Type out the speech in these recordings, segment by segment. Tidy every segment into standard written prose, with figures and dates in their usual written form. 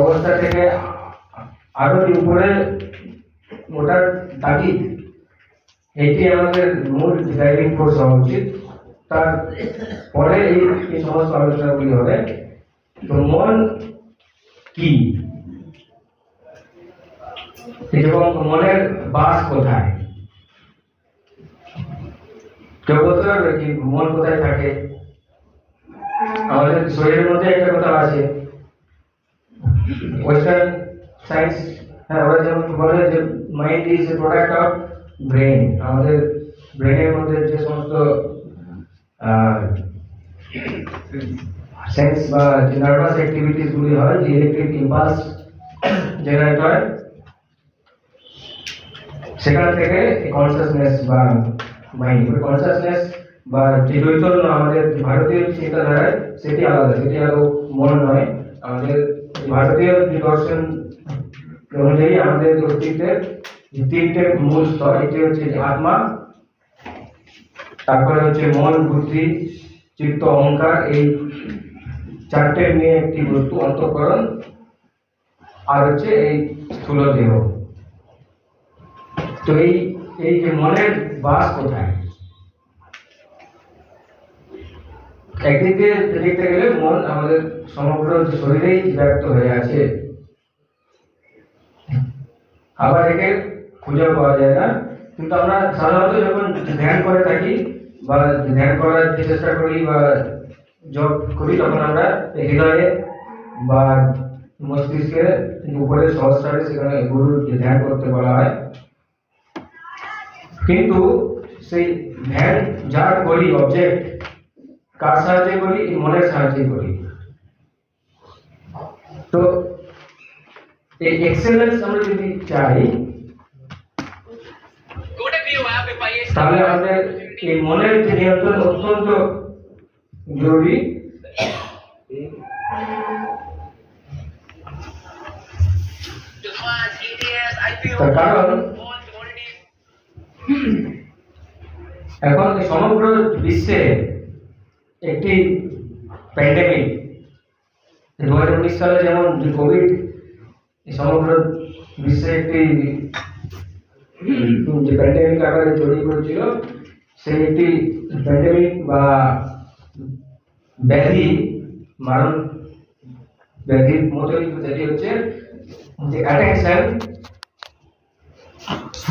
অবস্থা থেকে আরো উপরে ওটার তাগিদ, এটি আমাদের মূল ড্রাইভিং ফোর্স হওয়া উচিত। তারপরে এই সমস্ত আলোচনাগুলি হবে। তো মন কি এবং মনের বাস কোথায়? কেউ বলতে পারবে কি মন কোথায় থাকে? আমাদের শরীরের মধ্যে একটা কথা আছে, ওয়েস্টার্ন সায়েন্স, হ্যাঁ, ওরা যেমন বলে যে mind is a product of brain. আমাদের ব্রেনের মধ্যে যে সমস্ত সেন্স বা যে নার্ভাস অ্যাক্টিভিটিস গুলি হয়, যে ইলেকট্রিক ইম্পালস জেনারেট হয়, সেখান থেকে কনসাসনেস বা মাইন্ড, কনসাসনেস বা যে চৈতন্য আমাদের ভারতীয় চিন্তাধারায় সেটি আলাদা, সেটি আরো মন নয়। আমাদের ভারতীয় যে দর্শন অনুযায়ী আমাদের অস্তিত্বের তিনটে মূল স্তর, এটি হচ্ছে আত্মা, তারপরে হচ্ছে মন, বুদ্ধি, চিত্ত, অহংকার। এই চারটে নিয়ে একটি বস্তু অন্তঃকরণ, আর হচ্ছে এই স্থূল দেহ। তো এই যে মনের বাস কোথায়? একদিকে দেখতে গেলে মন আমাদের সমগ্র শরীরেই ব্যক্ত হয়ে আছে, আবার একে খুঁজে পাওয়া যায় না। কিন্তু আমরা সাধারণত যখন ধ্যান করে থাকি বা ধ্যান করার চেষ্টা করি বা জপ করি, তখন আমরা হৃদয়ে বা মস্তিষ্কের উপরে সহস্রারে সেখানে গুরুর ধ্যান করতে বলা হয়। কিন্তু সেই ধ্যান যার করি, অবজেক্ট কার সাহায্যে করি? মনের সাহায্যে করি। তো এই এক্সেলেন্স আমরা যদি চাই, তাহলে আমাদের এই মনের যে নিয়ন্ত্রণ অত্যন্ত জরুরি। কারণ এখন সমগ্র বিশ্বে একটি প্যান্ডেমিক, 2019 সালে যেমন কোভিড সমগ্র বিশ্বে একটি যে প্যান্ডেমিক আকারে ছড়িয়ে পড়েছিল, সেই একটি প্যান্ডেমিক বা ব্যাধি, মারণ ব্যাধির মতোই যেটি হচ্ছে যে অ্যাটেনশন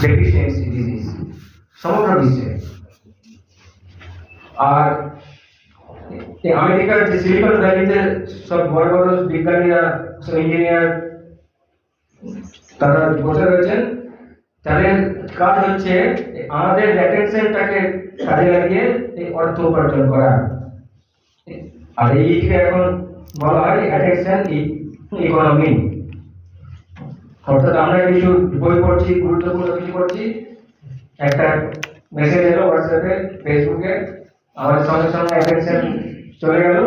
ডেফিসিয়েন্সি ডিজিজ সমগ্র বিশ্বে। আর আমেরিকার যে সিলিকন ভ্যালিতে সব বড় বড় বিজ্ঞানীরা, সব ইঞ্জিনিয়ার, তারা বসে রয়েছেন। তাদের কাজ হচ্ছে আমাদের অ্যাটেনশনটাকে কাজে লাগিয়ে এই অর্থ উপার্জন করা। আর এইটিকে এখন বলা হয় অ্যাটেনশন ইকোনমি। অর্থাৎ আমরা কিছু বই পড়ছি, গুরুত্বপূর্ণ কিছু পড়ছি, একটা মেসেজ এলো হোয়াটসঅ্যাপে, ফেসবুকে, আমাদের সঙ্গে সঙ্গে অ্যাটেনশন চলে গেল।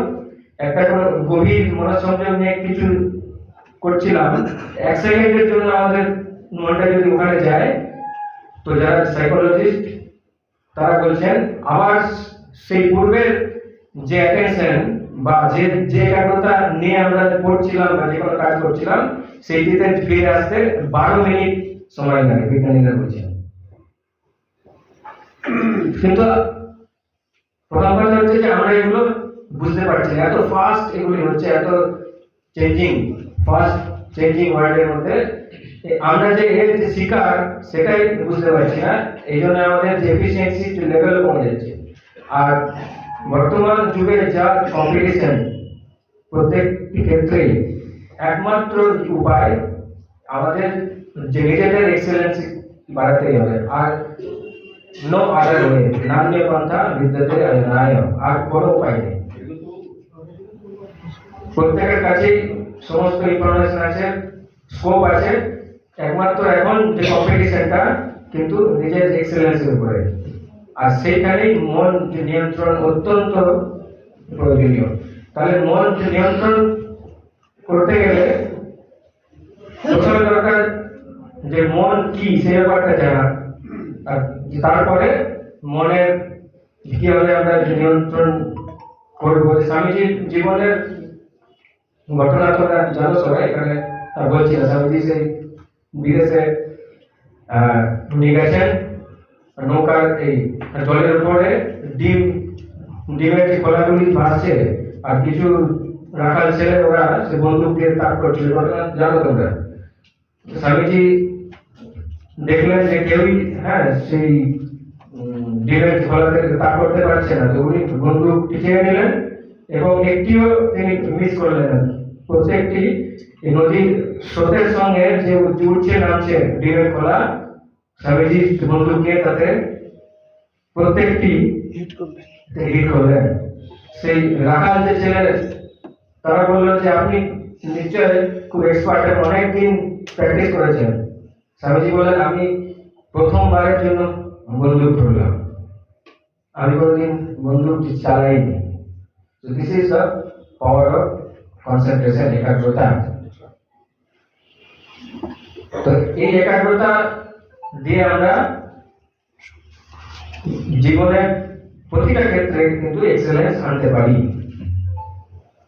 একটা গভীর মনোসংযোগ নিয়ে কিছু করছিলাম, 1 সেকেন্ডের জন্য আমাদের মনটা যদি ওখানে যায়, তো যারা সাইকোলজিস্ট তারা বলছেন আবার সেই পূর্বের যে অ্যাটেনশন বা যে একাগ্রতা নিয়ে আমরা পড়ছিলাম বা যে কোনো কাজ করছিলাম, সেইটিতে ফিরে আসতে 12 মিনিট সময় লাগে, বিজ্ঞানীরা বলছেন। কিন্তু প্রথম কথা হচ্ছে যে আমরা এগুলো বুঝতে পারছি না, এত ফাস্ট এগুলি হচ্ছে, এত ফাস্ট চেঞ্জিং ওয়ার্ল্ডের মধ্যে আমরা যে এর যে শিকার সেটাই বুঝতে পারছি না। এই জন্য আমাদের যে এফিসিয়েন্সি লেভেল কমে যাচ্ছে। আর বর্তমান যুগে যা কম্পিটিশন প্রত্যেকটি ক্ষেত্রে, একমাত্র উপায় আমাদের যে নিজেদের এক্সেলেন্স বাড়াতেই হবে। আর নো আদার ওয়ে, নান্য পন্থা বিদ্যতে নায়, আর কোনো উপায় নেই। প্রত্যেকের কাছেই সমস্ত ইনফরমেশন আছে, স্কোপ আছে, একমাত্র এখন যে কম্পিটিশনটা কিন্তু নিজের এক্সেলেন্সের উপরে। আর সেইখানেই মন নিয়ন্ত্রণ অত্যন্ত প্রয়োজনীয়। তাহলে মন নিয়ন্ত্রণ করতে গেলে প্রথমে দরকার যে মন কি সে ব্যাপারটা জানা, আর তারপরে মনের কিভাবে আমরা নিয়ন্ত্রণ করবো। স্বামীজির জীবনের ঘটনা তো জানো সবাই, এখানে বলছি না, স্বামীজি সেই বিদেশে নিয়ে গেছেন নৌকার এই জলের উপরে ডিমের যে খোলাগুলি ভাসছে, আর কিছু রাখাল ছেলে ওরা সে বন্দুক দিয়ে তাক করছিল, ঘটনা জানো তোমরা। স্বামীজি দেখলেন যে কেউই সেই ডিমের খোলাতে তাক করতে পারছে না, তো উনি বন্দুক টিকিয়ে নিলেন এবং একটিও তিনি মিস করলেন না। প্রত্যেকটি এই নদীর স্রোতের সঙ্গে যে উঠছে নামছে ডিমের খোলা, স্বামীজি বন্দুককে তাতে প্রত্যেকটি হিট করলেন। সেই রাখাল যে ছেলে তারা বললেন যে আপনি নিশ্চয় খুব এক্সপার্ট, অনেকদিন প্র্যাকটিস করেছেন। স্বামীজি বললেন আমি প্রথমবারের জন্য বন্দুক ধরলাম, আমি কোনোদিন বন্দুক চালাইনি। So this is the power of concentration, একাগ্রতা। তো এই একাগ্রতা দিয়ে আমরা জীবনের প্রতিটা ক্ষেত্রে কিন্তু এক্সেলেন্স আনতে পারি।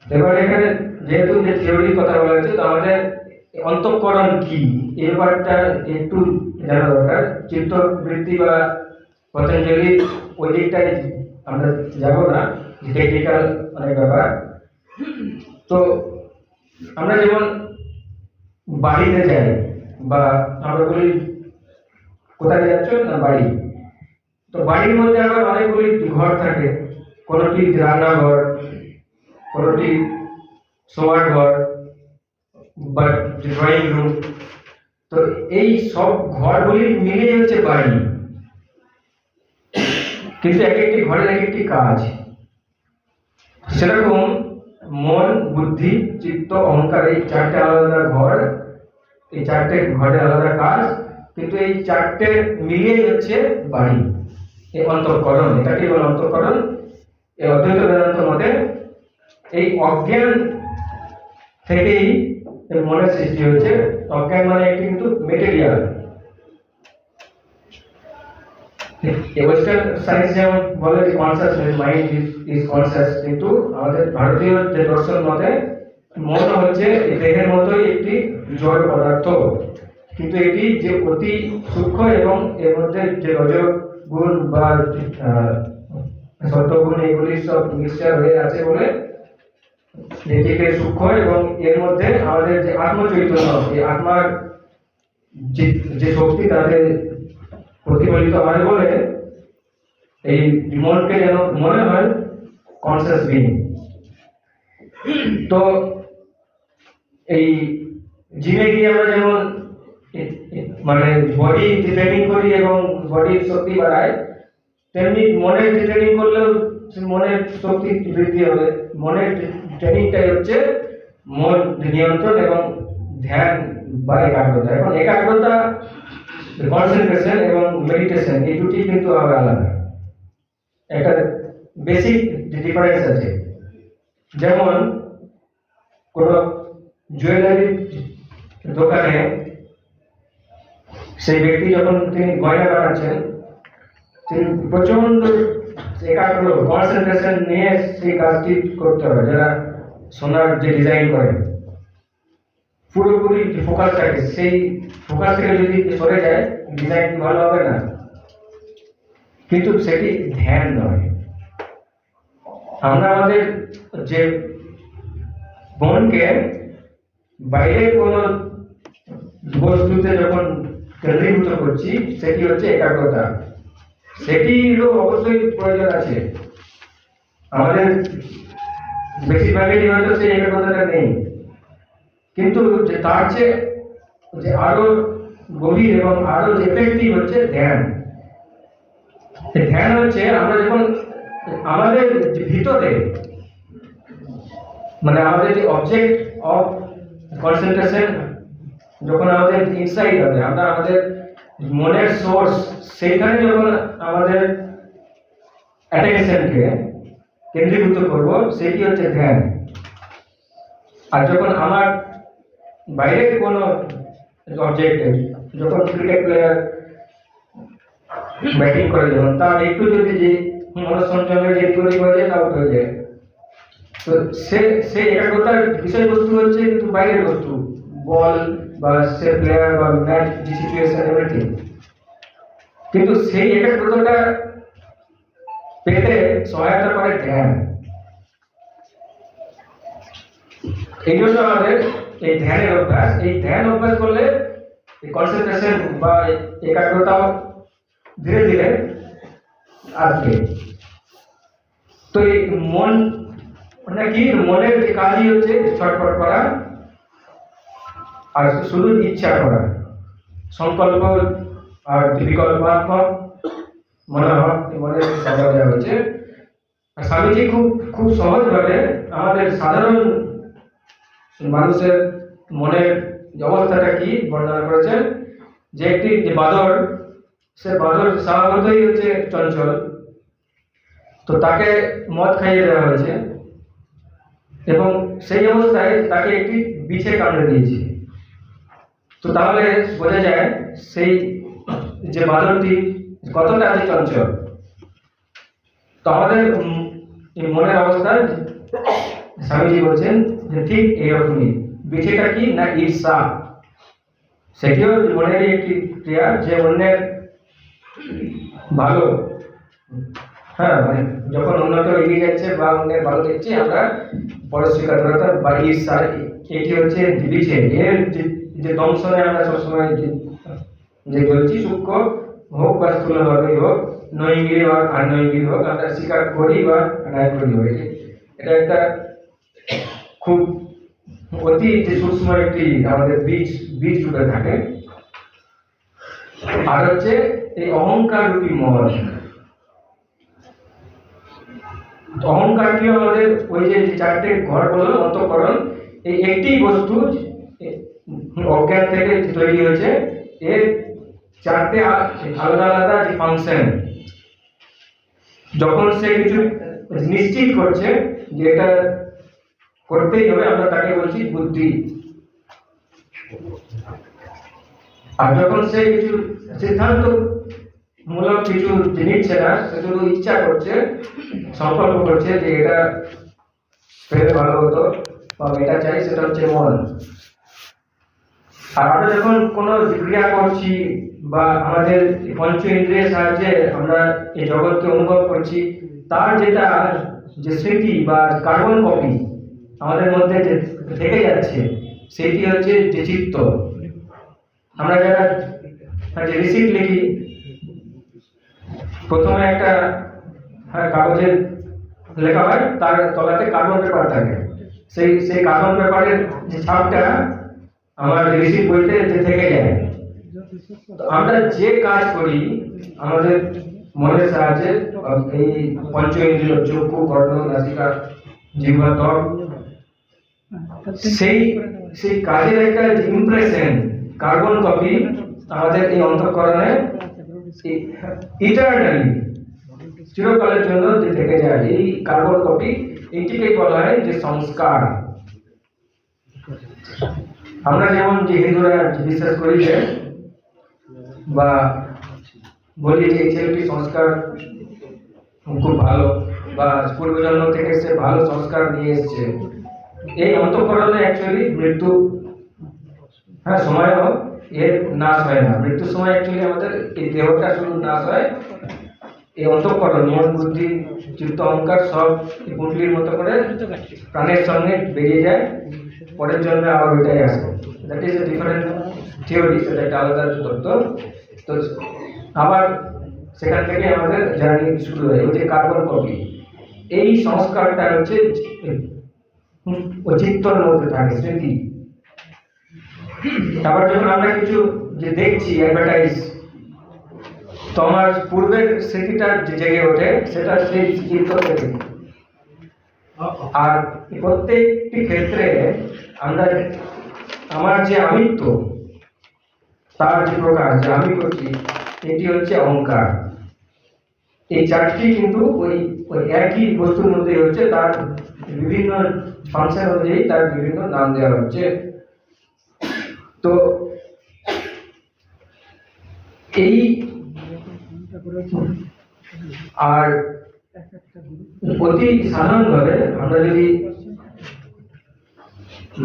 এবার এখানে যেহেতু যে থিওরির কথা বলা হয়েছে, তো আমাদের অন্তঃকরণ কি এই ব্যাপারটা একটু জানা দরকার। চিত্তবৃত্তি বা পতঞ্জলি ওই দিকটাই আমরা যাবো না, টেকনিক্যাল অনেক ব্যাপার। তো আমরা যেমন বাড়িতে যাই বা আমরা বলি কোথায় যাচ্ছ না বাড়ি, তো বাড়ির মধ্যে আবার অনেকগুলি ঘর থাকে, কোনোটি রান্নাঘর, কোনোটি শোয়ার ঘর বা ড্রয়িং রুম। তো এই সব ঘরগুলি মিলে হচ্ছে বাড়ি, কিন্তু এক একটি ঘরের এক একটি কাজ। সেরকম মন, বুদ্ধি, চিত্ত, অহংকার, এই চারটে আলাদা ঘর, এই চারটে ঘরের আলাদা কাজ, কিন্তু এই চারটে মিলিয়ে হচ্ছে বাড়ি, এই অন্তঃকরণ। এটাকে বলে অন্তঃকরণ। এই অদ্বৈত বেদান্ত মতে এই অজ্ঞান থেকেই মনের সৃষ্টি হচ্ছে। অজ্ঞান মানে একটি কিন্তু মেটেরিয়াল। ওয়েস্টার্ন সায়েন্স যেমন বলে যে কনসাসনেস, মাইন্ড ইজ কনসাস, কিন্তু আমাদের ভারতীয় যে দর্শন মতে মন হচ্ছে দেহের মতোই একটি জড় পদার্থ, কিন্তু এটি যে অতি সূক্ষ্ম এবং এর মধ্যে যে রজগুণ বা সত্ত্বগুণ এগুলি সব মিক্সচার হয়ে আছে বলে এটিকে সূক্ষ্ম, এবং এর মধ্যে আমাদের যে আত্মচৈতন্য, এই আত্মার যে শক্তি তাদের প্রতিফলিত হয় বলে এই মনকে যেন মনে হয় কনসাস বিং। তো এই জিমে গিয়ে আমরা যেমন মানে বডি ট্রেনিং করি এবং বডির শক্তি বাড়ায়, তেমনি মনের ট্রেনিং করলেও মনের শক্তি বৃদ্ধি হবে। মনের ট্রেনিংটাই হচ্ছে মন নিয়ন্ত্রণ এবং ধ্যান বা একাগ্রতা। এখন একাগ্রতা, কনসেন্ট্রেশন এবং মেডিটেশন এই দুটি কিন্তু আলাদা, একটা বেসিক ডিফারেন্স আছে। যেমন কোন জুয়েলারি দোকানে সেই ব্যক্তি যখন তিনি গয়না বানাচ্ছেন, তিনি প্রচন্ড একাগ্র কনসেন্ট্রেশন নিয়ে সেই কাজটি করতে হবে। যারা সোনার যে ডিজাইন করেন, পুরোপুরি ফোকাস থাকে, সেই ফোকাস থেকে যদি সরে যায় ডিজাইন ভালো হবে না, কিন্তু সেটি ধ্যান নয়। আমরা আমাদের যে মনকে বাইরে কোনো বস্তুতে যখন কেন্দ্রীভূত করছি, সেটি হচ্ছে একাগ্রতা। সেটিরও অবশ্যই প্রয়োজন আছে। আমাদের বেশিরভাগেরই হয়তো সেই একাগ্রতাটা নেই, কিন্তু যে তার চেয়ে যে আরো গভীর এবং আরো এফেক্টিভ হচ্ছে ধ্যান। ধ্যান হচ্ছে আমরা যখন আমাদের ভিতরে, মানে আমাদের যে অবজেক্ট অফ কনসেন্ট্রেশন যখন আমাদের ইনসাইড হবে, আমরা আমাদের মনের সোর্স, সেইখানে যখন আমাদের অ্যাটেনশনকে কেন্দ্রীভূত করব, সেটি হচ্ছে ধ্যান। আর যখন আমার বাইরে কোনো অবজেক্ট, যখন ক্রিকেট প্লেয়ার ব্যাটিং করে, যখন তার একটু যদি যে মনসংযোগে যে তৈরি হয়ে যায়, আউট হয়ে যায়, তো সে একাগ্রতার বিষয়বস্তু হচ্ছে কিন্তু বাইরের বস্তু, বল বা সে প্লেয়ার বা ম্যাচ যে সিচুয়েশন এভরিথিং, কিন্তু সেই একাগ্রতাটা পেতে সহায়তা করে ধ্যান। এই জন্য আমাদের এই ধ্যানের অভ্যাস, এই ধ্যান অভ্যাস করলে কনসেন্ট্রেশন বা একাগ্রতাও ধীরে ধীরে আসবে। তো এই মন মানে কি, মনের যে কাজই হচ্ছে ছটফট করা আর শুধু ইচ্ছা করা, সংকল্প আর বিকল্পাত্মক মনে সাজা দেওয়া হচ্ছে। স্বামীজি খুব খুব সহজভাবে আমাদের সাধারণ মানুষের মনের অবস্থাটা কি বর্ণনা করেছেন, যে একটি বাদর, সে বাদর স্বভাবতই হচ্ছে চঞ্চল, তো তাকে মদ খাইয়ে দেওয়া হয়েছে এবং সেই অবস্থায় তাকে একটি বিছে কামড়ে দিয়েছে। তো তাহলে বোঝা যায় সেই যে বাদরটি কতটা আছে চঞ্চল। তো আমাদের এই মনের অবস্থা স্বামীজি বলছেন যে ঠিক এইরকমই। বিছেটা কি না, ঈর্ষা, সেটিও মনেরই একটি ক্রিয়া, যে অন্যের ভালো, হ্যাঁ মানে যখন উন্নত এগিয়ে যাচ্ছে বা অন্যের ভালো দেখছি আমরা পরস্বীকারতা বা ঈর্ষা, এটি হচ্ছে বিছে। এর যে দংশনে আমরা সবসময় যে বলছি, সূক্ষ্ম হোক বা স্থূলভাবেই হোক, নৈঙ্গিক হোক আর নৈঙ্গিক হোক, আমরা স্বীকার করি বা নাই করি হোক, এটা একটা খুব অতি যে সূক্ষ্ম একটি আমাদের বীজ রূপে থাকে। আর হচ্ছে এই অহংকার রূপী মন। অহংকারটিও আমাদের ওই যে চারটে ঘর বলল অন্তঃকরণ, এই একটি বস্তু অজ্ঞান থেকে তৈরি হয়েছে, এর চারটে আলাদা আলাদা যে ফাংশন। যখন সে কিছু নিশ্চিত করছে যে এটা করতেই হবে, আমরা তাকে বলছি বুদ্ধি। আর যখন সে কিছু সিদ্ধান্ত মূলক কিছু নিচ্ছে না, সে শুধু ইচ্ছা করছে, সংকল্প করছে যে এটা পেলে ভালো হতো বা এটা চাই, সেটা হচ্ছে মন। আর আমরা যখন কোনো ক্রিয়া করছি বা আমাদের পঞ্চ ইন্দ্রিয়ের সাহায্যে আমরা এই জগৎকে অনুভব করছি, তার যেটা যে স্মৃতি বা কার্বন কপি আমাদের মধ্যে যে থেকে যাচ্ছে, সেটি হচ্ছে যে চিত্ত। আমরা যারা যে রিসিপ্ট লিখি, প্রথমে একটা কাগজে লেখা হয়, তার তলাতে কার্বন পেপার থাকে, সেই কার্বন পেপারের যে ছাপটা আমার রিসিপ্ট বইতে থেকে যায়। আমরা যে কাজ করি আমাদের মনের সাহায্যে, এই পঞ্চ ইন্দ্রিয় চক্ষু, কর্ণ, নাসিকা, জিহ্বা, ত্বক, সেই কাজের একটা ইমপ্রেশন, কার্বন কপি আমাদের এই অন্তঃকরণে ইটারনালি চিরকালের জন্য যে থেকে যায়। এই কার্বন কপি, এইটিকে বলা হয় যে সংস্কার। আমরা যেমন যে হিন্দুরা বিশ্বাস করি যে বা বলি যে এই ছেলেটি সংস্কার খুব ভালো বা পূর্বজন্ম থেকে সে ভালো সংস্কার নিয়ে এসছে, এই অন্তঃকরণে অ্যাকচুয়ালি মৃত্যু সময়ও এর নাশ হয় না। মৃত্যুর সময় অ্যাকচুয়ালি আমাদের এই দেহটা শুধু নাশ হয়, এই অন্তঃকরণ মন, বুদ্ধি, চিত্ত, অহংকার সব পুঁটলির মতো করে প্রাণের সঙ্গে বেরিয়ে যায়, পরের জন্মে আবার ওইটাই আসে। That is a different theory, সেটা একটা আলাদা তত্ত্ব। তো আবার সেখান থেকে আমাদের জার্নি শুরু হয়। ওই যে কার্বন কপি, এই সংস্কারটা হচ্ছে চিত্তর মধ্যে থাকে, স্মৃতি। তারপর যখন আমরা কিছু যে দেখছি অ্যাডভার্টাইজ, তো আমার পূর্বের স্মৃতিটা যে জেগে ওঠে, সেটা সেই চিত্ত থেকে। আর প্রত্যেকটি ক্ষেত্রে আমরা আমার যে আমিত্ব, তার যে প্রকাশ যে আমি করছি, এটি হচ্ছে অহংকার। এই চারটি কিন্তু ওই একই বস্তুর মধ্যে হচ্ছে, তার বিভিন্ন ফাংশন অনুযায়ী তার বিভিন্ন নাম দেওয়া হচ্ছে। তো এই আর অতি সাধারণভাবে আমরা যদি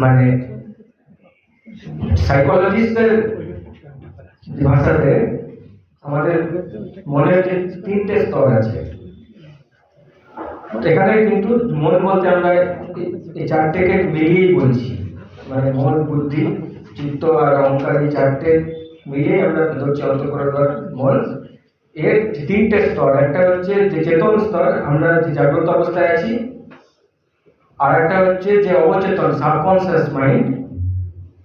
মানে সাইকোলজিস্টদের ভাষাতে আমাদের মনের যে 3টে স্তর আছে, এখানে কিন্তু মন বলতে আমরা এই 4টেকে মিলিয়েই বলছি, মানে মন, বুদ্ধি, চিত্ত আর অহংকার, এই 4টে মিলিয়ে আমরা ধরছি অন্তঃকরণ মন। এর 3টে স্তর, একটা হচ্ছে যে চেতন স্তর, আমরা যে জাগ্রত অবস্থায় আছি, আর একটা হচ্ছে যে অবচেতন সাবকনসিয়াস মাইন্ড,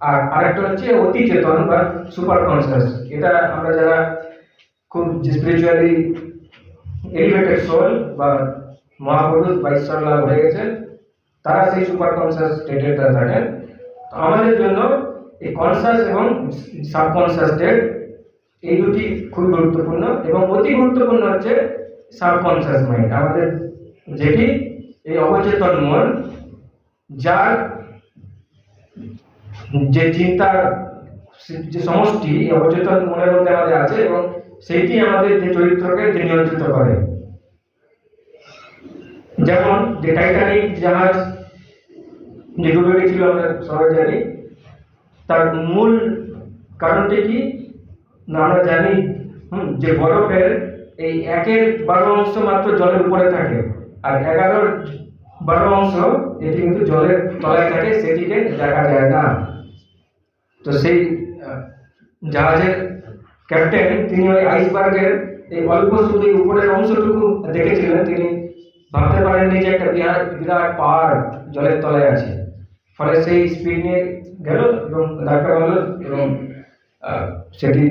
আর আরেকটা হচ্ছে অতি চেতন বা সুপার কনসিয়াস। এটা আমরা যারা খুব স্পিরিচুয়ালি এলিভেটেড সোল বা মহাপুরুষ বা ঈশ্বর লাভ হয়ে গেছে, তারা সেই সুপার কনসিয়াস স্টেটে থাকেন। তো আমাদের জন্য এই কনসিয়াস এবং সাবকনসিয়াস স্টেট, এই দুটি খুব গুরুত্বপূর্ণ। এবং অতি গুরুত্বপূর্ণ হচ্ছে সাবকনসিয়াস মাইন্ড, আমাদের যেটি এই অবচেতন মন, যার যে চিন্তার যে সমষ্টি অবচেতন মনের মধ্যে আমাদের আছে, এবং সেইটি আমাদের যে চরিত্রকে যে নিয়ন্ত্রিত করে। যেমন যে টাইটানিক জাহাজ যে ডুবে গেছিল আমরা সবাই জানি, তার মূল কারণটি কি না আমরা জানি, যে বরফের এই 1/12 মাত্র জলের উপরে থাকে, আর 11/12 এটি কিন্তু জলের তলায় থাকে, সেটিকে দেখা যায় না। তো সেই জাহাজের ক্যাপ্টেন তিনি ওই আইসবার্গের এই অল্প শুধু উপরের অংশটুকু দেখেছিলেন, তিনি ভাবতে পারেননি যে একটা বিরাট পাহাড় জলের তলায় আছে। ফলে সেই স্পিড নিয়ে গেল এবং ধাক্কা হলো এবং সেটি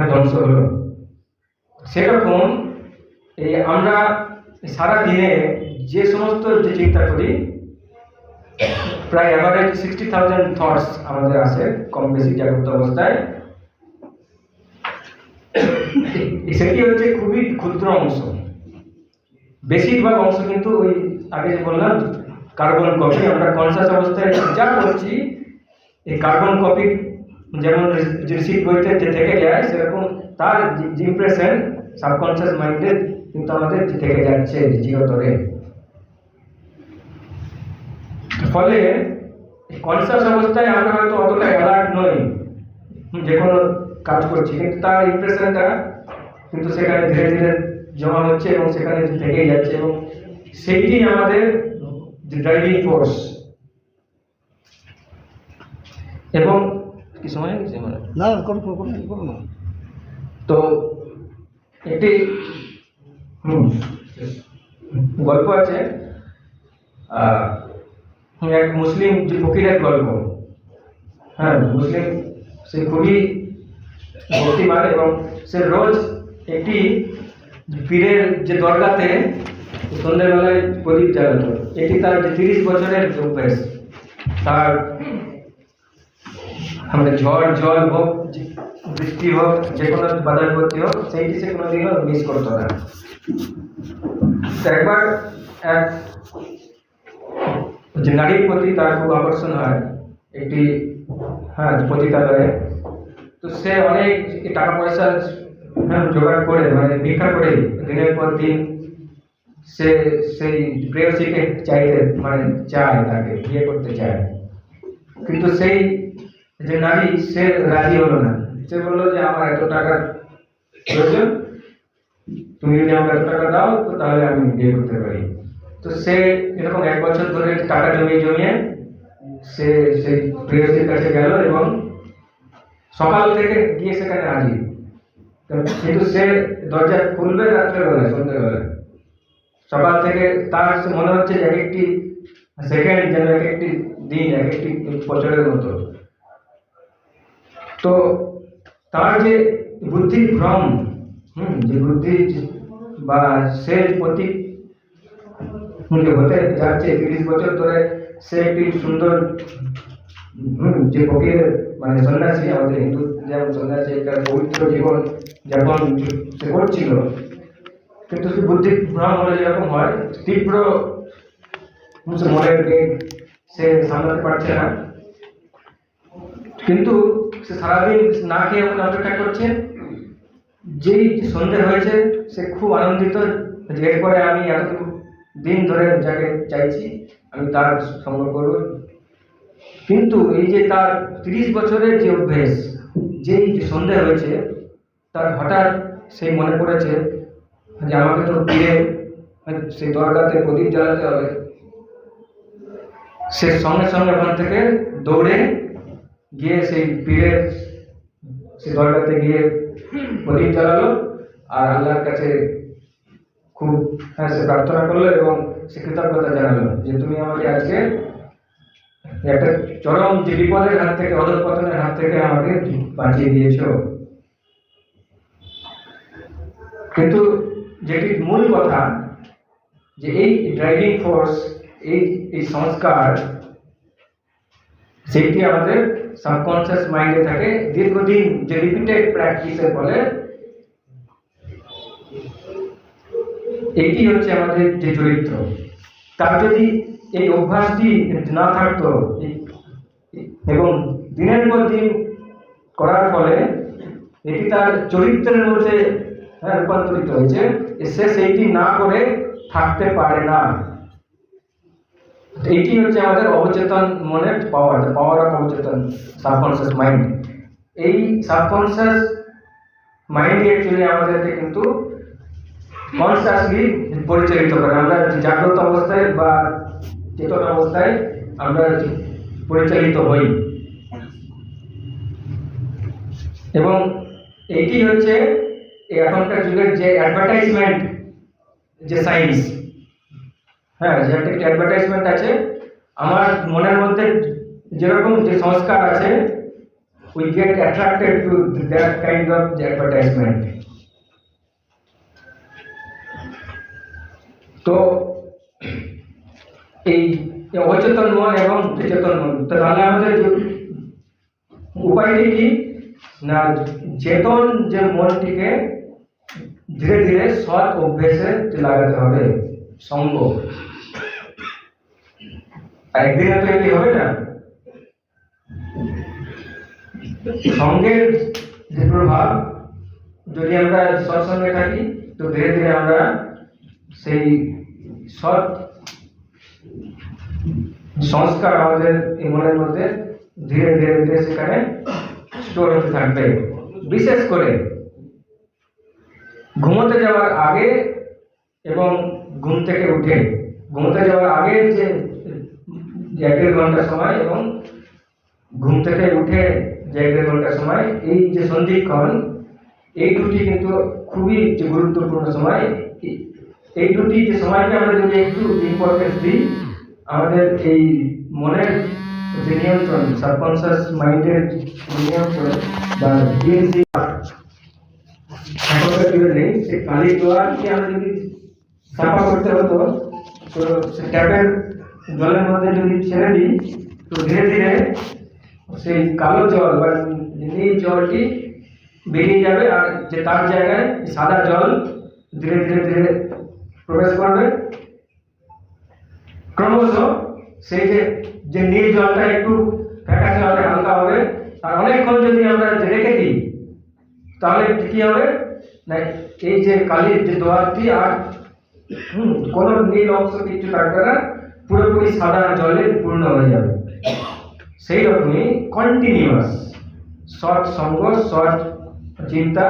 ধ্বংস হলো। সেরকম এই আমরা সারা দিনে যে সমস্ত যে চিন্তা করি, প্রায় অ্যাভারেজ 60,000 থটস আমাদের আসে কম বেশি জাগ্রত অবস্থায়। সেটি হচ্ছে খুবই ক্ষুদ্র অংশ, বেশিরভাগ অংশ কিন্তু ওই আগে যে বললাম কার্বন কপি। আমরা কনসাস অবস্থায় যা করছি, এই কার্বন কপি যেমন রিসিভ বইতে যে থেকে যায়, সেরকম তার যে ইমপ্রেশন সাবকনসিয়াস মাইন্ডে কিন্তু আমাদের থেকে যাচ্ছে চিরতরে। ফলে কনসাস অবস্থায় আমরা হয়তো অতটা অ্যালার্ট নই যে কোনো কাজ করছি, কিন্তু তার ইমপ্রেশনটা কিন্তু সেখানে ধীরে ধীরে জমা হচ্ছে এবং সেখানে থেকেই যাচ্ছে, এবং সেইটি আমাদের ড্রাইভিং ফোর্স। এবং কি সময় হয়েছে মানে না না, তো একটি গল্প আছে, এক মুসলিম যে ফকিরের গল্প। হ্যাঁ, মুসলিম সে খুবই ভক্তিমান এবং সে রোজ একটি পীরের যে দরগাতে সন্ধ্যেবেলায় প্রদীপ জ্বালাতো। এটি তার যে 30 বছরের অভ্যাস। তার আমাদের ঝড় জল হোক, বৃষ্টি হোক, যে কোনো বাধা বিপত্তি হোক, সেইটি সে কোনোদিনও মিস করতো না। একবার এক যে নারীর প্রতি তার খুব আকর্ষণ হয় একটি পতিতালয়ে। তো সে অনেক টাকা পয়সা জোগাড় করে, মানে ভিক্ষা করে দিনের পর দিন সে সেই প্রেয়সীকে চাইতে মানে চায়, তাকে বিয়ে করতে চায়। কিন্তু সেই যে নারী সে রাজি হলো না। সে বললো যে আমার এত টাকার প্রয়োজন, তুমি যদি আমাকে এত টাকা দাও তো তাহলে আমি বিয়ে করতে পারি। তো সে এরকম 1 বছর ধরে টাকা জমিয়ে সে সেই প্রেয়সীর কাছে গেল এবং সকাল থেকে গিয়ে সেখানে হাজির। কিন্তু সে দরজা খুলবে রাত্রেবেলায়, সন্ধ্যেবেলায়। সকাল থেকে তার মনে হচ্ছে যে এক একটি সেকেন্ড যেন এক একটি দিন, এক একটি বছরের মতো। তো তার যে বুদ্ধির ভ্রম, যে বুদ্ধি বা সে প্রতি হতে যাচ্ছে 30 বছর ধরে, সে একটি সুন্দর যে ফকির মানে সন্ন্যাসী, আমাদের হিন্দু যেমন সন্ন্যাসী একটা পবিত্র জীবন যেমন সে করছিল, কিন্তু সে বুদ্ধি ভ্রম হলে যেরকম হয়, তীব্র মনের বেগ সে সামলাতে পারছে না। কিন্তু সে সারাদিন না খেয়ে ওখানে অপেক্ষা করছে। যেই সন্ধ্যে হয়েছে সে খুব আনন্দিত যে এরপরে আমি এতটুকু দিন ধরে যাকে চাইছি আমি তার সঙ্গ করব, কিন্তু এই যে তার 30 বছরের যে অভ্যেস, যেই সন্দেহ হয়েছে তার হঠাৎ সেই মনে পড়েছে যে আমাকে তো পীরে সেই দরগাতে প্রদীপ জ্বালাতে হবে। সে সঙ্গে সঙ্গে ওখান থেকে দৌড়ে গিয়ে সেই পীরের সেই দরগাতে গিয়ে প্রদীপ জ্বালালো আর আল্লাহর কাছে খুব সে প্রার্থনা করলো এবং সে কৃতজ্ঞতা জানালো যে তুমি আমাকে আজকে একটা চরম যে বিপদের হাত থেকে, অধঃপতনের হাত থেকে আমাকে বাঁচিয়ে দিয়েছো। কিন্তু যেটি মূল কথা যে এই ড্রাইভিং ফোর্স, এই সংস্কার, সেটি আমাদের সাবকনসিয়াস মাইন্ডে থাকে দীর্ঘদিন, যে রিপিটেড প্র্যাকটিসের ফলে। এটি হচ্ছে আমাদের যে চরিত্র। তার যদি এই অভ্যাসটি না থাকতো এবং দিনের পর দিন করার ফলে এটি তার চরিত্রের মধ্যে রূপান্তরিত হয়েছে, সে সেইটি না করে থাকতে পারে না। এটি হচ্ছে আমাদের অবচেতন মনের পাওয়ার, দ্য পাওয়ার অফ অবচেতন সাবকনসিয়াস মাইন্ড। এই সাবকনসিয়াস মাইন্ড অ্যাকচুয়ালি আমাদেরকে কিন্তু কনসিয়াসলি পরিচালিত করে। আমরা জাগ্রত অবস্থায় বা চেতন অবস্থায় আমরা পরিচালিত হই, এবং এইটি হচ্ছে এখনকার যুগের যে অ্যাডভার্টাইজমেন্ট, যে সায়েন্স, যে একটা অ্যাডভার্টাইজমেন্ট আছে আমার মনের মধ্যে, যেরকম যে সংস্কার আছে, we get attracted to that kind of advertisement. তো এই অচেতন মন এবং চেতন মন, তো তাহলে আমাদের উপায়টি কি না, চেতন যে মনটিকে ধীরে ধীরে সৎ অভ্যেসে লাগাতে হবে। সঙ্গ একদিনে তো এটি হবে না। সঙ্গের যে প্রভাব, যদি আমরা সৎসঙ্গে থাকি তো ধীরে ধীরে আমরা সেই সৎ সংস্কার আমাদের এই মনের মধ্যে ধীরে ধীরে ধীরে সেখানে স্টোর হতে থাকবে। বিশেষ করে ঘুমোতে যাওয়ার আগে এবং ঘুম থেকে উঠে, ঘুমোতে যাওয়ার আগে যে 1-1.5 ঘন্টা সময় এবং ঘুম থেকে উঠে যে 1-1.5 ঘন্টা সময়, এই যে সন্ধিক্ষণ, এই দুটি কিন্তু খুবই গুরুত্বপূর্ণ সময়। এই দুটি যে সময়কে আমরা যদি একটু ইম্পর্টেন্স দিই, আমাদের এই মনের যে নিয়ন্ত্রণ, সাবকনসিয়াস মাইন্ডের নিয়ন্ত্রণ বা এখনকার যুগে নেই, সে কালি জলকে আমরা যদি সাফা করতে হতো তো সে ট্যাপের জলের মধ্যে যদি ছেড়ে দিই তো ধীরে ধীরে সেই কালো জল বা নীল জলটি বেরিয়ে যাবে, আর যে তার জায়গায় সাদা জল ধীরে ধীরে ধীরে প্রবেশ করবে। ক্রমশ সেই যে নীল জলটা একটু ফ্যাকাশে হবে, হালকা হবে, আর অনেকক্ষণ যদি আমরা রেখে দিই তাহলে কি হবে না, এই যে কালির যে দোয়ারটি আর কোনো নীল অংশ কিছু থাকবে না, পুরোপুরি সাদা জলে পূর্ণ হয়ে যাবে। সেই রকমই কন্টিনিউয়াস সৎ সঙ্গ, সৎ চিন্তা,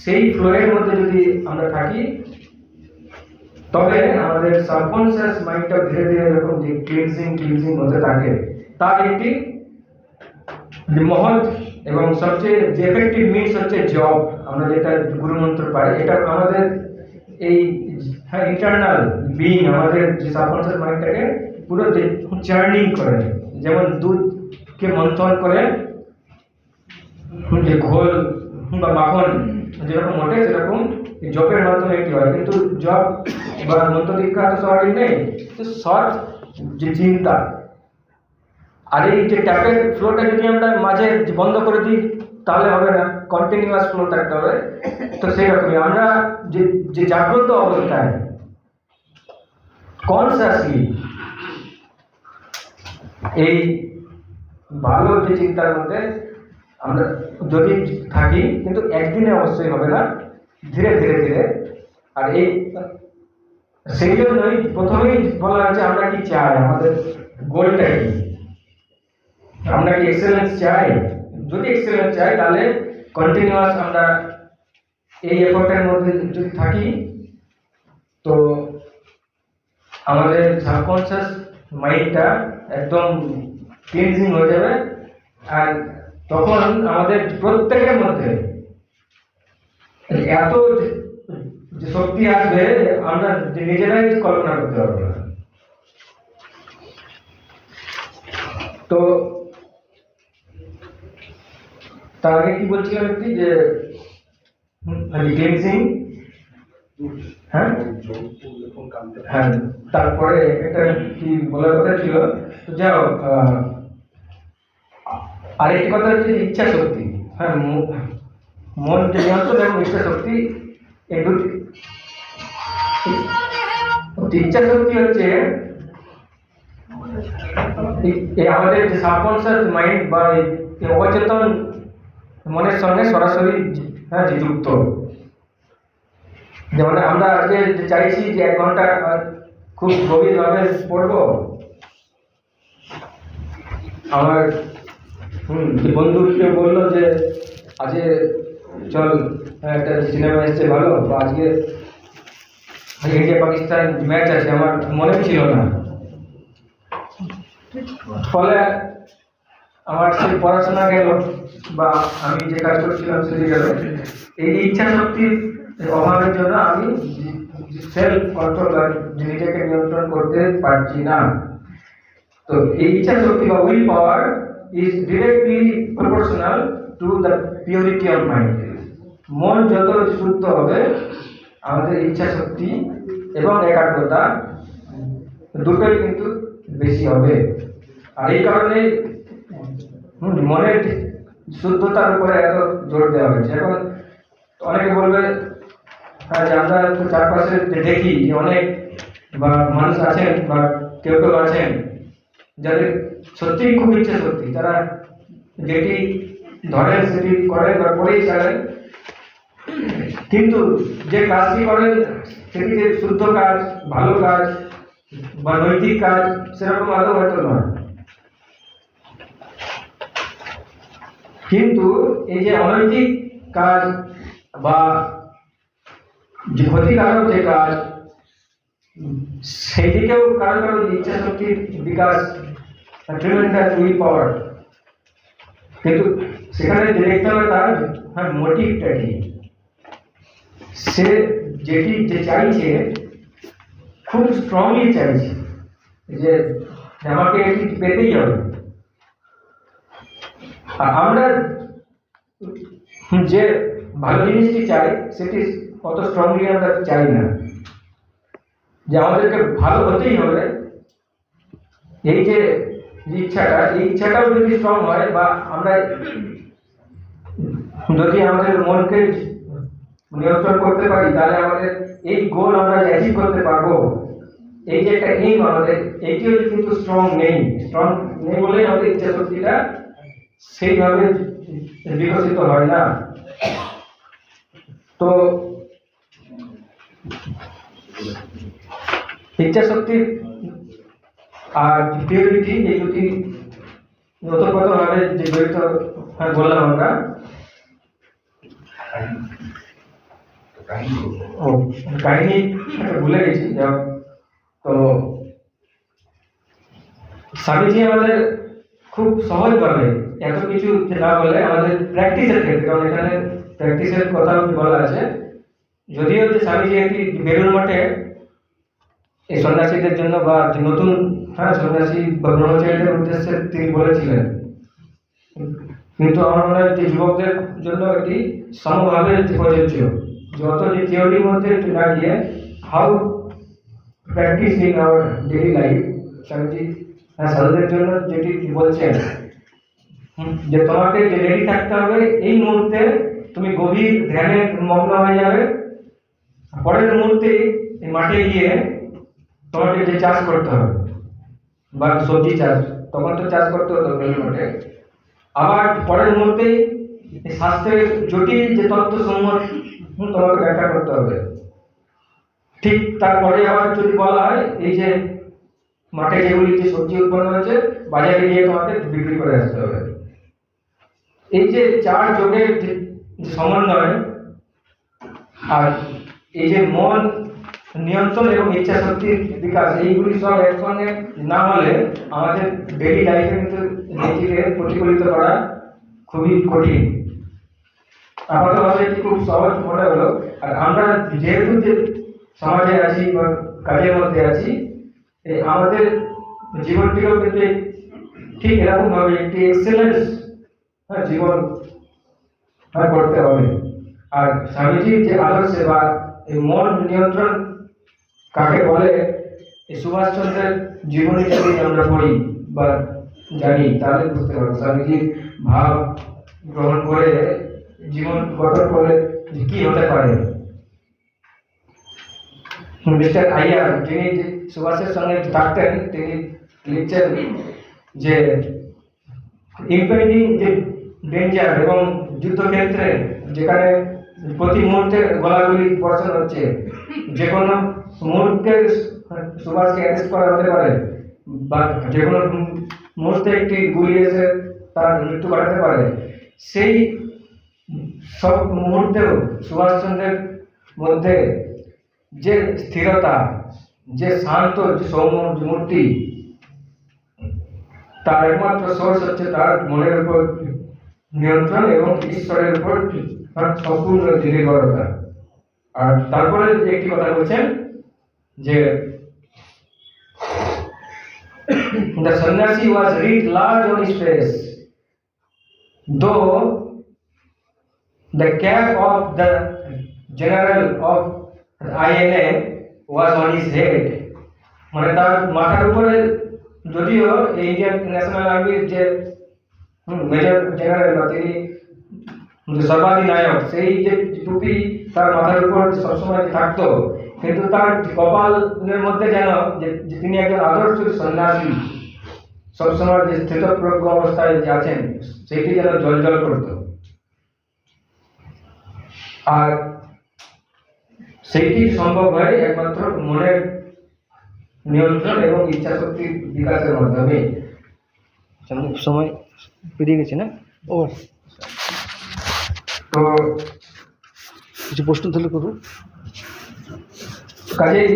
সেই ফ্লোয়ের মধ্যে যদি আমরা থাকি তবে আমাদের সাবকনসিয়াস মাইন্ডটা ধীরে ধীরে এরকম যে ক্লিনজিং হতে থাকে। তার একটি মহৎ এবং সবচেয়ে যে এফেক্টিভ মিনস হচ্ছে জব। আমরা যেটা গুরুমন্ত্র পাই, এটা আমাদের এই ইন্টারনাল বিইং, আমাদের যে সাবকনসিয়াস মাইন্ডটাকে পুরো যে চার্নিং করে, যেমন দুধকে মন্থন করে যে ঘোল বা মাখন যেরকম ওঠে, সেরকম জবের মাধ্যমে এটি হয়। কিন্তু জব বা মন্ত্র দীক্ষা তো সবারই নেই, তো সৎ যে চিন্তা, আর এই যে ট্যাপের ফ্লোটা যদি আমরা মাঝে বন্ধ করে দিই তাহলে হবে না, কন্টিনিউয়াস ফ্লো থাকতে হবে। তো সেই রকমই আমরা যে জাগ্রত অবস্থায় কনসিয়াসলি এই ভালো যে চিন্তার মধ্যে আমরা যদি থাকি, কিন্তু একদিনে অবশ্যই হবে না, ধীরে ধীরে ধীরে। আর এই সেই জন্যই প্রথমেই বলা হচ্ছে আমরা কি চাই, আমাদের গোলটা কি, আমরা কি এক্সেলেন্স চাই। যদি এক্সেলেন্স চাই তাহলে কন্টিনিউয়াস আমরা এই এফোর্টের মধ্যে যদি থাকি তো আমাদের সাবকনসিয়াস মাইন্ডটা একদম ক্লিনজিং হয়ে যাবে, আর তখন আমাদের প্রত্যেকের মধ্যে এত যে শক্তি আসবে আমরা নিজেরাই কল্পনা করতে পারবো না। তো তার আগে কি বলছিলাম একটি যে ক্লিনজিং, হ্যাঁ হ্যাঁ, তারপরে একটা কি বলার কথা ছিল, তো যাও আরেকটি কথা হচ্ছে ইচ্ছা শক্তি। হ্যাঁ, মন যে নিয়ন্ত্রণ এবং ইচ্ছা শক্তি, এই দুটি। ইচ্ছা শক্তি হচ্ছে আমাদের যে সাবকনসিয়াস মাইন্ড বা অচেতন মনের সঙ্গে সরাসরি যুক্ত। যেমন আমরা আজকে চাইছি যে 1 ঘন্টা খুব গভীরভাবে পড়বো, আমার বন্ধুকে বললো যে আজকে চল একটা সিনেমা এসছে ভালো, বা আজকে ইন্ডিয়া পাকিস্তান ম্যাচ আছে, আমার মনে ছিল না, ফলে আমার সেই পড়াশোনা গেল বা আমি যে কাজ করছিলাম সেটি গেল। এই ইচ্ছা শক্তির অভাবের জন্য আমি সেলফ কন্ট্রোল, নিজেকে নিয়ন্ত্রণ করতে পারছি না। তো এই ইচ্ছা শক্তি বা will power is directly proportional to the purity of mind. মন যত শুদ্ধ হবে আমাদের ইচ্ছা শক্তি এবং একাগ্রতা দুটোই কিন্তু বেশি হবে। আর এই কারণে মনের শুদ্ধতার উপরে এত জোর দেওয়া হয়েছে। এখন অনেকে বলবে যে আমরা চারপাশে দেখি যে অনেক বা মানুষ আছেন বা কেউ কেউ আছেন যাদের সত্যিই খুব ইচ্ছা শক্তি, তারা যেটি ধরেন সেটি করেন বা করেই ছাড়েন, কিন্তু যে কাজটি করেন সেটি যে শুদ্ধ কাজ, ভালো কাজ বা নৈতিক কাজ সেরকম আদৌ হয়তো নয়। কিন্তু এই যে অনৈতিক কাজ বা যে ক্ষতিকারক যে কাজ, সেদিকেও কারো কারো ইচ্ছা শক্তির বিকাশ, ট্রিমেন্ডাস উইল পাওয়ার, কিন্তু সেখানে দেখতে হবে তার মোটিভটা কি। সে যেটি যে চাইছে খুব স্ট্রংলি চাইছে যে আমাকে এটি পেতেই হবে। আমরা যে ভালো জিনিসটি চাই সেটি অত স্ট্রংলি আমরা চাই না, যে আমাদেরকে ভালো হতেই হবে। এই যে ইচ্ছাটা, এই ইচ্ছাটাও যদি স্ট্রং হয় বা আমরা যদি আমাদের মনকে নিয়ন্ত্রণ করতে পারি, তাহলে আমাদের এই গোল আমরা অ্যাচিভ করতে পারবো। এই যে একটা এইম আমাদের, এইটিও কিন্তু স্ট্রং নেই বলেই আমাদের ইচ্ছা শক্তিটা সেইভাবে বিকশিত হয় না। তো ইচ্ছা শক্তি আর পিউরিটি এই দুটি ওতপ্রোতভাবে যে জড়িত বললাম আমরা। কাহিনী ভুলে গেছি। তো স্বামীজি আমাদের খুব সহজভাবে এত কিছু না বলে আমাদের প্র্যাকটিসের ক্ষেত্রে, কারণ এখানে প্র্যাকটিসের কথা বলা আছে, যদিও যে স্বামীজি একটি বেলুড় মঠে এই সন্ন্যাসীদের জন্য বা নতুন সন্ন্যাসী বা ব্রহ্মচারীদের উদ্দেশ্যে তিনি বলেছিলেন, কিন্তু আমার মনে হয় যে যুবকদের জন্য এটি সমভাবে প্রযোজ্য। যত যে থিওরির মধ্যে না গিয়ে how practice in our daily life, Swamiji সাধুদের জন্য যেটি বলছেন যে তোমাকে যে রেডি থাকতে হবে, এই মুহূর্তে তুমি গভীর ধ্যানে মগ্ন হয়ে যাবে, পরের মুহূর্তে মাঠে গিয়ে তোমাকে যে চাষ করতে হবে বা সবজি চাষ, তখন তো চাষ করতে হতো বেলুড় মঠে, আবার পরের মুহূর্তেই শাস্ত্রের জটিল যে তত্ত্বসমূহ তোমাকে ব্যাখ্যা করতে হবে। ঠিক তারপরে আবার যদি বলা হয় এই যে মাঠে যেগুলি যে সবজি উৎপন্ন হচ্ছে বাজারে গিয়ে তোমাকে বিক্রি করে আসতে হবে। এই যে চার যোগের যে সমন্বয় আর এই যে মন নিয়ন্ত্রণ এবং ইচ্ছা শক্তির বিকাশ, এইগুলি সব একসঙ্গে না হলে আমাদের ডেইলি লাইফে কিন্তু নিজেকে প্রতিফলিত করা খুবই কঠিন। আপাতভাবে এটি খুব সহজ মনে হলো। আর আমরা যেহেতু যে সমাজে আছি বা কাজের মধ্যে আছি, আমাদের জীবনটিও কিন্তু ঠিক এরকম ভাবে একটি এক্সেলেন্স জীবন করতে হবে। আর স্বামীজির যে আদর্শে বা এই মন নিয়ন্ত্রণ কাকে বলে, এই সুভাষচন্দ্রের জীবনী যদি আমরা পড়ি বা জানি তাহলে বুঝতে পারবো স্বামীজির ভাব গ্রহণ করে জীবন গঠন করে যে কি হতে পারে। মিস্টার আইয়ার, যিনি সুভাষের সঙ্গে থাকতেন, তিনি লিখছেন যে ইম্পেন্ডিং যে ডেঞ্জার এবং যুদ্ধক্ষেত্রে যেখানে প্রতি মুহূর্তে গোলাগুলি বর্ষণ হচ্ছে, যে কোনো মুহূর্তে সুভাষকে অ্যারেস্ট করা হতে পারে বা যে কোনো মুহূর্তে একটি গুলি এসে তার মৃত্যু ঘটাতে পারে, সেই সব মুহূর্তেও সুভাষচন্দ্রের মধ্যে যে স্থিরতা, যে শান্ত, যে সৌম্য মূর্তি, তার একমাত্র সোর্স হচ্ছে তার মনের উপর নিয়ন্ত্রণ এবং ঈশ্বরের উপর সম্পূর্ণ নির্ভরতা। আর তারপরে একটি কথা বলছেন যে the sannyasi was writ large on his face, though the cap of the general of INA was on his head. মানে তার মাথার উপরে যদিও ইন্ডিয়ান ন্যাশনাল আর্মির যে মেজর জেনারেল বা তিনি সর্বাধিনায়ক, সেই যে টুপি তার মাথার উপর সবসময় থাকতো, কিন্তু তার কপালের মধ্যে যেন যে তিনি একজন আদর্শ সন্ন্যাসী, সবসময় যে স্থিতপ্রজ্ঞ অবস্থায় যে আছেন, সেটি যেন জ্বলজ্বল করত। আর সেইটি সম্ভব হয় একমাত্র মনের নিয়ন্ত্রণ এবং ইচ্ছা শক্তির বিকাশের মাধ্যমে। সময় পেরিয়ে গেছে না? ও তো কিছু প্রশ্ন তাহলে করুন। কাজেই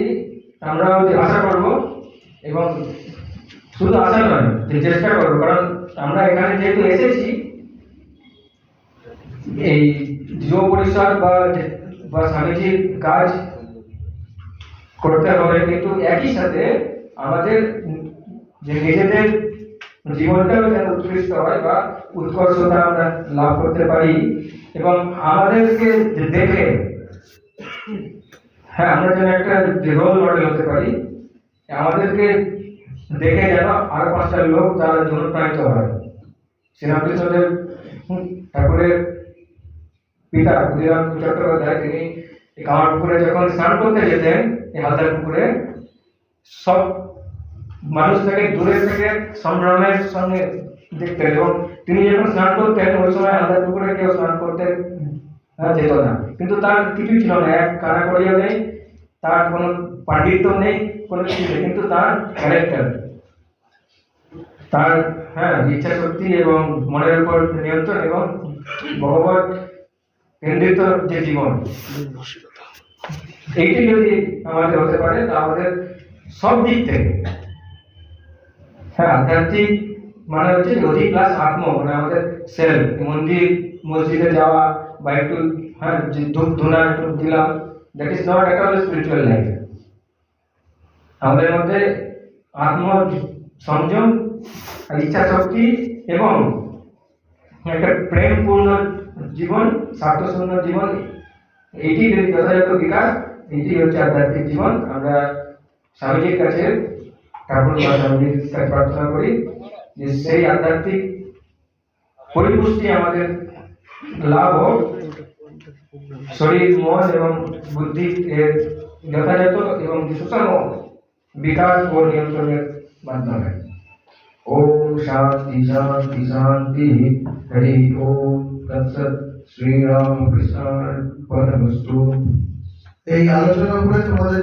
আমরা আশা করব এবং শুধু আশা নয়, যে চেষ্টা করবো, কারণ আমরা এখানে যেহেতু এসেছি এই যুব পরিষদ বা স্বামীজির কাজ করতে হবে, কিন্তু একই সাথে আমাদের যে নিজেদের জীবনটাও যেন উৎকৃষ্ট হয় বা উৎকর্ষতা আমরা লাভ করতে পারি, এবং আমাদেরকে দেখে আমরা যেন একটা রোল মডেল হতে পারি, আমাদেরকে দেখে যেন আরো 5টা লোক তারা অনুপ্রাণিত হয়। শ্রীরামকৃষ্ণদেব ঠাকুরের পিতা ক্ষুদিরাম চট্টোপাধ্যায়, তিনি কামারপুকুরে যখন স্নান করতে যেতেন, এই হালদার পুকুরে, সব মানুষ থেকে দূরে থেকে সম্ভ্রমের সঙ্গে দেখতেন, এবং তিনি যখন স্নান করতেন ওই সময় হালদার পুকুরে কেউ স্নান করতে যেত না, কিন্তু তার কিছুই ছিল না, এক কানা করিয়া নেই, তার কোনো পাণ্ডিত্য নেই, কোনো কিছু নেই, কিন্তু তার ক্যারেক্টার, তার ইচ্ছা শক্তি এবং মনের উপর নিয়ন্ত্রণ এবং ভগবত কেন্দ্রিত যে জীবন, এইটি যদি আমাদের হতে পারে তা আমাদের সব দিক থেকে আধ্যাত্মিক মানে হচ্ছে অধিক প্লাস আত্ম, মানে আমাদের সেলফ, মন্দির মসজিদে যাওয়া বা একটু ধূপ ধুনা একটু দিলাম, that is not at all spiritual life. আমাদের মধ্যে আত্ম সংযম, ইচ্ছা শক্তি এবং একটা প্রেমপূর্ণ জীবন, স্বার্থশূন্য জীবন, এইটি যদি যথাযথ বিকাশ, এইটি হচ্ছে আধ্যাত্মিক জীবন। আমরা স্বামীজির কাছে, ঠাকুর বা স্বামীজির কাছে প্রার্থনা করি যে সেই আধ্যাত্মিক পরিপুষ্টি আমাদের লাভ হোক, শরীর, মন এবং বুদ্ধি এর যথাযথ এবং সুষম বিকাশ ও নিয়ন্ত্রণের মাধ্যমে। ओम शांति शांति शांति। हरि ओम तत्सत। श्री राम कृष्णार्पणमस्तु। এই আলোচনার উপরে তোমাদের